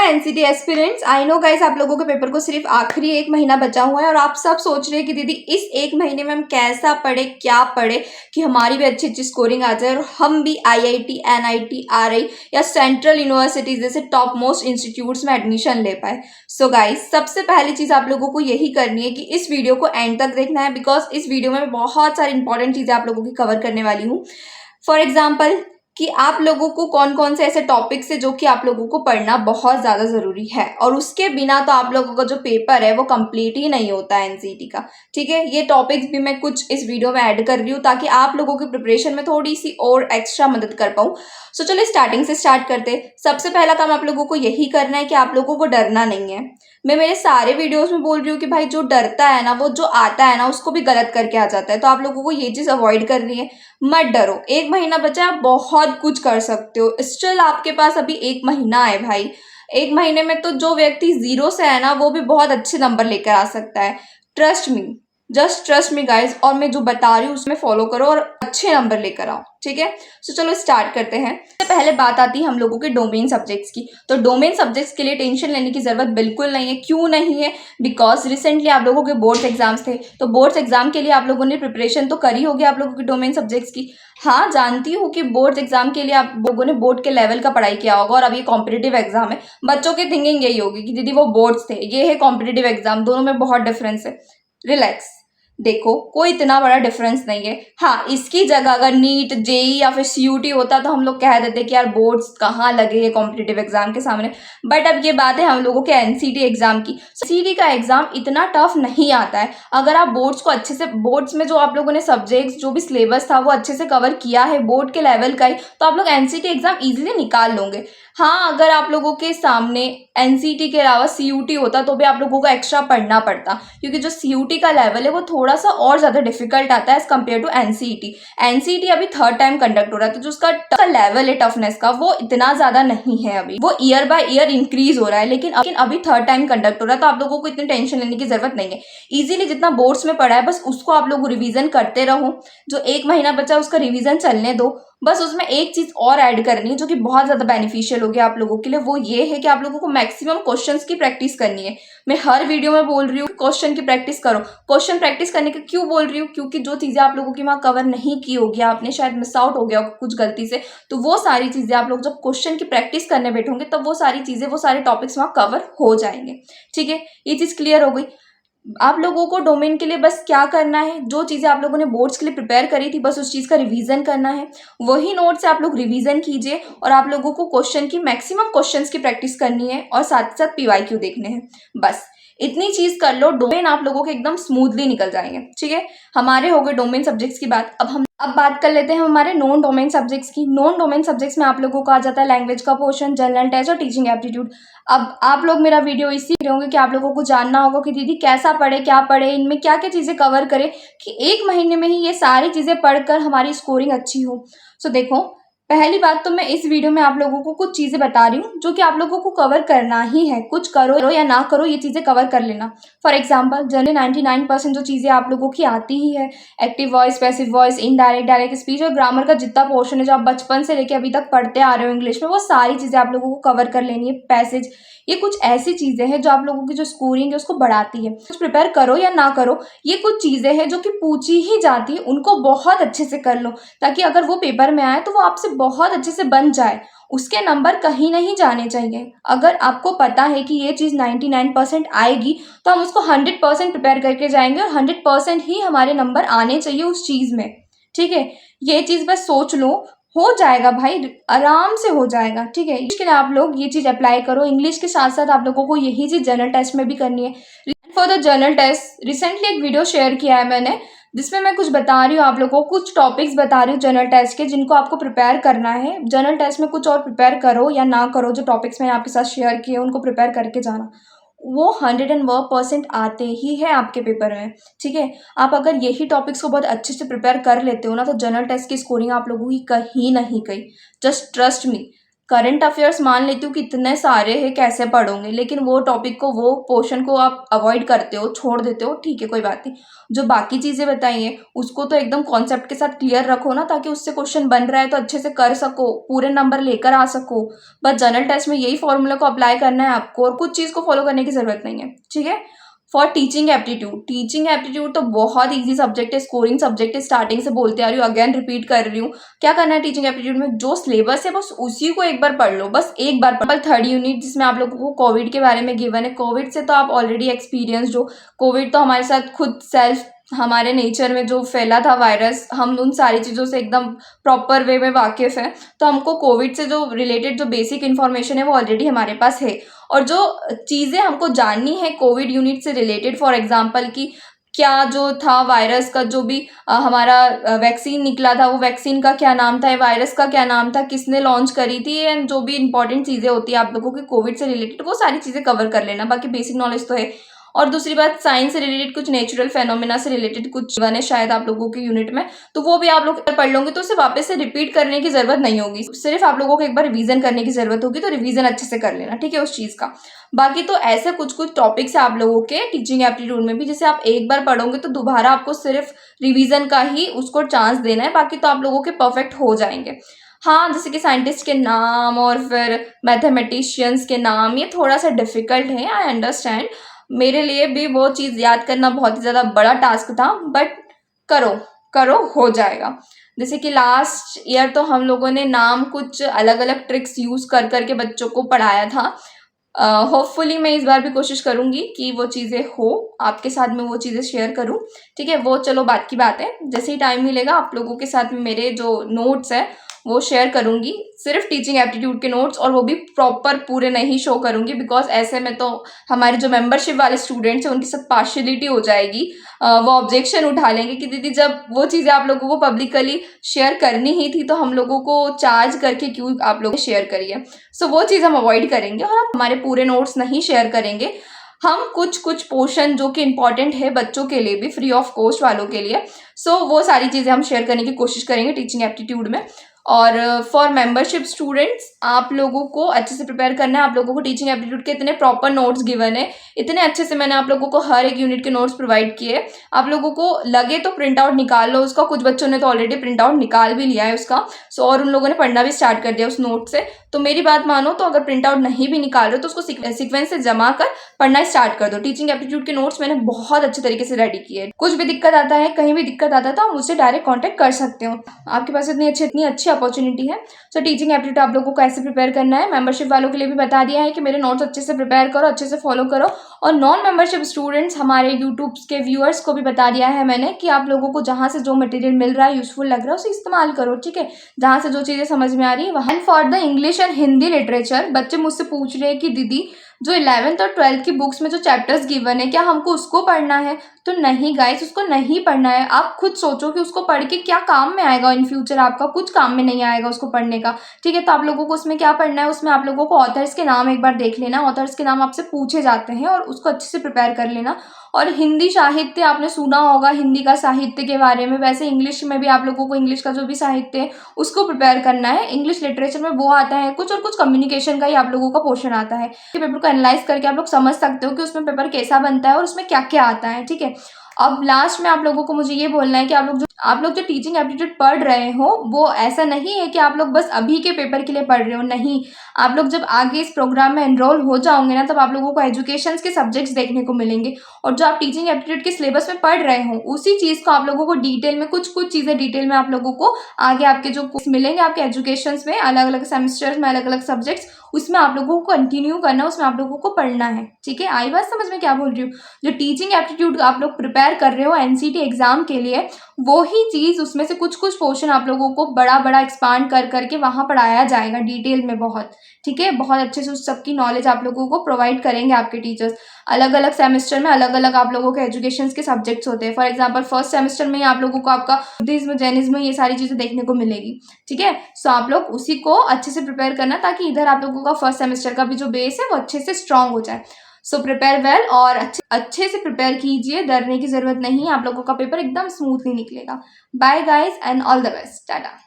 NCT aspirants, I know guys आप लोगों के पेपर को सिर्फ आखिरी 1 महीना बचा हुआ है और आप सब सोच रहे हैं कि दीदी इस 1 महीने में हम कैसा पढ़े, क्या पढ़े कि हमारी भी अच्छी अच्छी स्कोरिंग आ जाए और हम भी आईआईटी, एनआईटी, आरआई या सेंट्रल यूनिवर्सिटीज जैसे टॉप मोस्ट इंस्टीट्यूट्स में एडमिशन ले पाए। सो गाइस सबसे पहली चीज आप लोगों को यही करनी है कि इस वीडियो को एंड तक देखना है, बिकॉज इस वीडियो में बहुत सारी इंपॉर्टेंट चीजें आप लोगों की कवर करने वाली हूँ। फॉर एग्जाम्पल कि आप लोगों को कौन कौन से ऐसे टॉपिक्स है जो कि आप लोगों को पढ़ना बहुत ज़्यादा ज़रूरी है और उसके बिना तो आप लोगों का जो पेपर है वो कंप्लीट ही नहीं होता है एनसीटी का। ठीक है, ये टॉपिक्स भी मैं कुछ इस वीडियो में ऐड कर रही हूँ ताकि आप लोगों की प्रिपरेशन में थोड़ी सी और एक्स्ट्रा मदद कर पाऊँ। सो चलो स्टार्टिंग से स्टार्ट करते। सबसे पहला काम आप लोगों को यही करना है कि आप लोगों को डरना नहीं है। मैं मेरे सारे वीडियोस में बोल रही हूँ कि भाई जो डरता है ना, वो जो आता है ना उसको भी गलत करके आ जाता है, तो आप लोगों को ये चीज़ अवॉइड करनी है। मत डरो, 1 महीना बचा है, आप बहुत कुछ कर सकते हो। स्टिल आपके पास अभी 1 महीना है भाई। 1 महीने में तो जो व्यक्ति 0 से है ना वो भी बहुत अच्छे नंबर लेकर आ सकता है। Trust me, just trust me guys, और मैं जो बता रही हूँ उसमें फॉलो करो और अच्छे नंबर लेकर आओ। ठीक है, सो चलो स्टार्ट करते हैं। सबसे पहले बात आती है हम लोगों के डोमेन सब्जेक्ट्स की। तो डोमेन सब्जेक्ट्स के लिए टेंशन लेने की जरूरत बिल्कुल नहीं है। क्यों नहीं है? बिकॉज रिसेंटली आप लोगों के बोर्ड्स एग्जाम्स थे, तो बोर्ड्स एग्जाम के लिए आप लोगों ने प्रिपरेशन तो करी होगी आप लोगों के डोमेन सब्जेक्ट्स की। हाँ, जानती हूँ कि बोर्ड्स एग्जाम के लिए आप लोगों ने बोर्ड के लेवल का पढ़ाई किया होगा और अब ये कॉम्पिटेटिव एग्जाम है। बच्चों की थिंकिंग यही होगी कि दीदी वो बोर्ड्स थे, ये है कॉम्पिटेटिव एग्जाम, दोनों में बहुत डिफरेंस है। रिलैक्स, देखो कोई इतना बड़ा डिफरेंस नहीं है। हाँ, इसकी जगह अगर नीट, जेई या फिर सीयूटी होता तो हम लोग कह देते कि यार बोर्ड्स कहाँ लगे हैं कॉम्पिटेटिव एग्जाम के सामने। बट अब ये बात है हम लोगों के एनसीटी एग्जाम की। एनसीटी का एग्जाम इतना टफ नहीं आता है अगर आप बोर्ड्स को अच्छे से, बोर्ड्स में जो आप लोगों ने सब्जेक्ट्स, जो भी सिलेबस था वो अच्छे से कवर किया है बोर्ड के लेवल का ही, तो आप लोग एनसीटी एग्जाम इजीली निकाल लोगे। हाँ, अगर आप लोगों के सामने एनसीटी के अलावा सीयूटी होता तो भी आप लोगों को एक्स्ट्रा पढ़ना पड़ता, क्योंकि जो सीयूटी का लेवल है वो थोड़ा सा और ज़्यादा डिफिकल्ट आता है as compare to NCT. NCT अभी 3rd टाइम कंडक्ट हो रहा है, तो जो उसका लेवल है टफनेस का वो इतना ज़्यादा नहीं है, अभी वो ईयर बाय ईयर इंक्रीज हो रहा है, लेकिन अभी 3rd टाइम कंडक्ट हो रहा है, तो आप लोगों को इतनी टेंशन लेने की जरूरत नहीं है। ईजिली जितना बोर्ड्स में पढ़ा है बस उसको आप लोग रिविजन करते रहो। जो 1 महीना बचा उसका रिविजन चलने दो। बस उसमें एक चीज और ऐड करनी है जो कि बहुत ज्यादा बेनिफिशियल होगी आप लोगों के लिए, वो ये है कि आप लोगों को मैक्सिमम क्वेश्चंस की प्रैक्टिस करनी है। मैं हर वीडियो में बोल रही हूँ क्वेश्चन की प्रैक्टिस करो। क्वेश्चन प्रैक्टिस करने के क्यों बोल रही हूँ? क्योंकि जो चीजें आप लोगों की वहां कवर नहीं की होगी, आपने शायद मिस आउट हो गया हो कुछ गलती से, तो वो सारी चीजें आप लोग जब क्वेश्चन की प्रैक्टिस करने बैठोगे तब वो सारी चीजें, वो सारे टॉपिक्स वहां कवर हो जाएंगे। ठीक है, ये चीज क्लियर हो गई। आप लोगों को डोमेन के लिए बस क्या करना है, जो चीज़ें आप लोगों ने बोर्ड्स के लिए प्रिपेयर करी थी बस उस चीज़ का रिवीजन करना है। वही नोट से आप लोग रिवीजन कीजिए और आप लोगों को क्वेश्चन की, मैक्सिमम क्वेश्चंस की प्रैक्टिस करनी है और साथ साथ पीवाईक्यू देखने हैं। बस इतनी चीज कर लो, डोमेन आप लोगों के एकदम स्मूथली निकल जाएंगे। ठीक है, हमारे हो गए डोमेन सब्जेक्ट्स की बात। अब बात कर लेते हैं हमारे नॉन डोमेन सब्जेक्ट्स की। नॉन डोमेन सब्जेक्ट्स में आप लोगों को आ जाता है लैंग्वेज का पोर्शन, जनरल टेस्ट और टीचिंग एप्टीट्यूड। अब आप लोग मेरा वीडियो इसी होंगे कि आप लोगों को जानना होगा कि दीदी कैसा पढ़े, क्या पढ़े, इनमें क्या क्या चीज़ें कवर करें कि 1 महीने में ही ये सारी चीज़ें पढ़कर हमारी स्कोरिंग अच्छी हो। सो देखो, पहली बात तो मैं इस वीडियो में आप लोगों को कुछ चीज़ें बता रही हूँ जो कि आप लोगों को कवर करना ही है। कुछ करो या ना करो, ये चीज़ें कवर कर लेना। फॉर एग्जांपल, जनरली 99% जो चीज़ें आप लोगों की आती ही है, active voice, passive voice, indirect, direct speech और ग्रामर का जितना पोर्शन है जो आप बचपन से लेके अभी तक पढ़ते आ रहे हो इंग्लिश में, वो सारी चीज़ें आप लोगों को कवर कर लेनी है। पैसेज, ये कुछ ऐसी चीज़ें हैं जो आप लोगों की जो स्कोरिंग है उसको बढ़ाती है। कुछ प्रिपेयर करो या ना करो, ये कुछ चीज़ें हैं जो कि पूछी ही जाती है, उनको बहुत अच्छे से कर लो ताकि अगर वो पेपर में आए तो वो आपसे बहुत अच्छे से बन जाए। उसके नंबर कहीं नहीं जाने चाहिए। अगर आपको पता है कि ये चीज़ 99% आएगी तो हम उसको 100% प्रिपेयर करके जाएंगे और 100% ही हमारे नंबर आने चाहिए उस चीज़ में। ठीक है, ये चीज़ बस सोच लो, हो जाएगा भाई, आराम से हो जाएगा। ठीक है, इसके लिए आप लोग ये चीज़ अप्लाई करो। इंग्लिश के साथ साथ आप लोगों को यही चीज़ जनरल टेस्ट में भी करनी है। For the general test recently एक वीडियो शेयर किया है मैंने, जिसमें मैं कुछ बता रही हूँ आप लोगों को, कुछ टॉपिक्स बता रही हूँ जनरल टेस्ट के जिनको आपको प्रिपेयर करना है। जनरल टेस्ट में कुछ और प्रिपेयर करो या ना करो, जो टॉपिक्स मैंने आपके साथ शेयर किए उनको प्रिपेयर करके जाना, वो 101% आते ही है आपके पेपर में। ठीक है, आप अगर यही टॉपिक्स को बहुत अच्छे से प्रिपेयर कर लेते हो ना तो जनरल टेस्ट की स्कोरिंग आप लोगों की कहीं नहीं गई। Just trust me, current affairs मान लेती हूँ कि इतने सारे हैं, कैसे पढ़ोगे, लेकिन वो टॉपिक को, वो पोर्शन को आप अवॉइड करते हो, छोड़ देते हो, ठीक है कोई बात नहीं। जो बाकी चीज़ें बताई हैं उसको तो एकदम कॉन्सेप्ट के साथ क्लियर रखो ना, ताकि उससे क्वेश्चन बन रहा है तो अच्छे से कर सको, पूरे नंबर लेकर आ सको। बस जनरल टेस्ट में यही फॉर्मूला को अप्लाई करना है आपको, और कुछ चीज़ को फॉलो करने की ज़रूरत नहीं है, ठीक है। फॉर टीचिंग एप्टीट्यूड तो बहुत इजी सब्जेक्ट है, स्कोरिंग सब्जेक्ट है, स्टार्टिंग से बोलते आ रही हूँ, अगेन रिपीट कर रही हूँ। क्या करना है टीचिंग एप्टीट्यूड में, जो सिलेबस है बस उसी को एक बार पढ़ लो, बस एक बार पढ़। थर्ड यूनिट जिसमें आप लोगों को कोविड के बारे में गिवन है, कोविड से तो आप ऑलरेडी एक्सपीरियंस, जो कोविड तो हमारे साथ खुद सेल्फ, हमारे नेचर में जो फैला था वायरस, हम उन सारी चीज़ों से एकदम प्रॉपर वे में वाकिफ़ है। तो हमको कोविड से जो रिलेटेड जो बेसिक इन्फॉर्मेशन है वो ऑलरेडी हमारे पास है, और जो चीज़ें हमको जाननी है कोविड यूनिट से रिलेटेड, फॉर एग्जांपल कि क्या जो था वायरस का, जो भी हमारा वैक्सीन निकला था, वो वैक्सीन का क्या नाम था, वायरस का क्या नाम था, किसने लॉन्च करी थी, एंड जो भी इंपॉर्टेंट चीज़ें होती है आप लोगों की कोविड से रिलेटेड, वो सारी चीज़ें कवर कर लेना। बाकी बेसिक नॉलेज तो है। और दूसरी बात, साइंस से रिलेटेड कुछ नेचुरल फेनोमेना से रिलेटेड कुछ बने शायद आप लोगों के यूनिट में, तो वो भी आप लोग पढ़ लोगे, तो उसे वापस से रिपीट करने की जरूरत नहीं होगी, सिर्फ आप लोगों को एक बार रिवीजन करने की जरूरत होगी, तो रिवीजन अच्छे से कर लेना, ठीक है, उस चीज़ का। बाकी तो ऐसे कुछ कुछ टॉपिक्स है आप लोगों के टीचिंग एप्टीट्यूड में भी, जिसे आप एक बार पढ़ोगे तो दोबारा आपको सिर्फ रिवीजन का ही उसको चांस देना है, बाकी तो आप लोगों के परफेक्ट हो जाएंगे। हाँ, जैसे कि साइंटिस्ट के नाम और फिर मैथमेटिशियंस के नाम, ये थोड़ा सा डिफिकल्ट है, आई अंडरस्टैंड। मेरे लिए भी वो चीज़ याद करना बहुत ही ज़्यादा बड़ा टास्क था, बट करो करो हो जाएगा। जैसे कि लास्ट ईयर तो हम लोगों ने नाम कुछ अलग अलग ट्रिक्स यूज़ कर करके बच्चों को पढ़ाया था। होपफुली मैं इस बार भी कोशिश करूंगी कि वो चीज़ें हो, आपके साथ में वो चीज़ें शेयर करूं, ठीक है। वो चलो बात की बात है, जैसे ही टाइम मिलेगा आप लोगों के साथ में मेरे जो नोट्स है वो शेयर करूंगी, सिर्फ टीचिंग एप्टीट्यूड के नोट्स, और वो भी प्रॉपर पूरे नहीं शो करूंगी, बिकॉज ऐसे में तो हमारे जो मेंबरशिप वाले स्टूडेंट्स हैं उनके साथ पार्शियलिटी हो जाएगी। वो ऑब्जेक्शन उठा लेंगे कि दीदी जब वो चीज़ें आप लोगों को पब्लिकली शेयर करनी ही थी तो हम लोगों को चार्ज करके क्यों आप लोग शेयर करिए। सो वो चीज़ हम अवॉइड करेंगे, और हम हमारे पूरे नोट्स नहीं शेयर करेंगे। हम कुछ कुछ पोर्शन जो कि इंपॉर्टेंट है बच्चों के लिए भी, फ्री ऑफ कॉस्ट वालों के लिए, सो वो सारी चीज़ें हम शेयर करने की कोशिश करेंगे टीचिंग एप्टीट्यूड में। और फॉर मेंबरशिप स्टूडेंट्स आप लोगों को अच्छे से प्रिपेयर करना है। आप लोगों को टीचिंग एप्टीट्यूड के इतने प्रॉपर नोट्स गिवन है, इतने अच्छे से मैंने आप लोगों को हर एक यूनिट के नोट्स प्रोवाइड किए। आप लोगों को लगे तो प्रिंट आउट निकाल लो उसका, कुछ बच्चों ने तो ऑलरेडी प्रिंट आउट निकाल भी लिया है उसका, सो और उन लोगों ने पढ़ना भी स्टार्ट कर दिया उस नोट से। तो मेरी बात मानो, तो अगर प्रिंट आउट नहीं भी निकाल रहे हो तो उसको सीक्वेंस से जमा कर पढ़ना स्टार्ट कर दो। टीचिंग एप्टीट्यूड के नोट्स मैंने बहुत अच्छे तरीके से रेडी किए। कुछ भी दिक्कत आता है, कहीं भी दिक्कत आता है, तो आप मुझसे डायरेक्ट कॉन्टैक्ट कर सकते हो। आपके पास इतनी अच्छी अपॉर्चुनिटी है। सो टीचिंग एप्टीट्यूड आप लोगों को कैसे प्रिपेयर करना है, मेंबरशिप वालों के लिए भी बता दिया है कि मेरे नोट्स अच्छे से प्रिपेयर करो, अच्छे से फॉलो करो। और नॉन मेंबरशिप स्टूडेंट्स, हमारे यूट्यूब के व्यूअर्स को भी बता दिया है मैंने कि आप लोगों को जहाँ से जो मटेरियल मिल रहा है, यूजफुल लग रहा है, उसे इस्तेमाल करो, ठीक है। जहाँ से जो चीज़ें समझ में आ रही है वहाँ। For the English and Hindi literature, बच्चे मुझसे पूछ रहे हैं कि दीदी जो 11th और 12th की बुक्स में जो चैप्टर्स गिवन है, क्या हमको उसको पढ़ना है? तो नहीं गाइस, उसको नहीं पढ़ना है। आप खुद सोचो कि उसको पढ़ के क्या काम में आएगा इन फ्यूचर, आपका कुछ काम में नहीं आएगा उसको पढ़ने का, ठीक है। तो आप लोगों को उसमें क्या पढ़ना है, उसमें आप लोगों को ऑथर्स के नाम एक बार देख लेना, ऑथर्स के नाम आपसे पूछे जाते हैं और उसको अच्छे से प्रिपेयर कर लेना। और हिंदी साहित्य आपने सुना होगा, हिंदी का साहित्य के बारे में, वैसे इंग्लिश में भी आप लोगों को इंग्लिश का जो भी साहित्य है उसको प्रिपेयर करना है। इंग्लिश लिटरेचर में वो आता है कुछ, और कुछ कम्युनिकेशन का ही आप लोगों का पोर्शन आता है। पेपर को एनालाइज करके आप लोग समझ सकते हो कि उसमें पेपर कैसा बनता है और उसमें क्या क्या आता है, ठीक है। अब लास्ट में आप लोगों को मुझे ये बोलना है कि आप लोग जो टीचिंग एप्टीट्यूड पढ़ रहे हो वो ऐसा नहीं है कि आप लोग बस अभी के पेपर के लिए पढ़ रहे हो, नहीं। आप लोग जब आगे इस प्रोग्राम में एनरोल हो जाओगे ना, तब आप लोगों को एजुकेशन के सब्जेक्ट्स देखने को मिलेंगे, और जो आप टीचिंग एप्टीट्यूड के सिलेबस में पढ़ रहे हो उसी चीज़ को आप लोगों को डिटेल में, कुछ कुछ चीज़ें डिटेल में आप लोगों को आगे आपके जो मिलेंगे आपके एजुकेशन में, अलग अलग सेमेस्टर्स में अलग अलग सब्जेक्ट्स, उसमें आप लोगों को कंटिन्यू करना है, उसमें आप लोगों को पढ़ना है, ठीक है। आई बात समझ में क्या बोल रही हूँ? जो टीचिंग एप्टीट्यूड आप लोग प्रिपेयर कर रहे हो एनसीटी एग्जाम के लिए, वो ही चीज़ उसमें से कुछ कुछ पोर्शन आप लोगों को बड़ा बड़ा एक्सपांड कर करके वहाँ पढ़ाया जाएगा डिटेल में बहुत, ठीक है। बहुत अच्छे से उस सबकी नॉलेज आप लोगों को प्रोवाइड करेंगे आपके टीचर्स। अलग अलग सेमेस्टर में अलग अलग आप लोगों के एजुकेशन के सब्जेक्ट्स होते हैं। फॉर एग्जाम्पल फर्स्ट सेमेस्टर में आप लोगों को आपका बुद्धिज्म, जैनिज्म, ये सारी चीज़ें देखने को मिलेगी, ठीक है। सो आप लोग उसी को अच्छे से प्रिपेयर करना, ताकि इधर आप लोगों का फर्स्ट सेमेस्टर का भी जो बेस है वो अच्छे से स्ट्रांग हो जाए। सो प्रिपेयर वेल, और अच्छे से प्रिपेयर कीजिए, डरने की जरूरत नहीं है, आप लोगों का पेपर एकदम स्मूथली निकलेगा। Bye guys and all the best, Tata.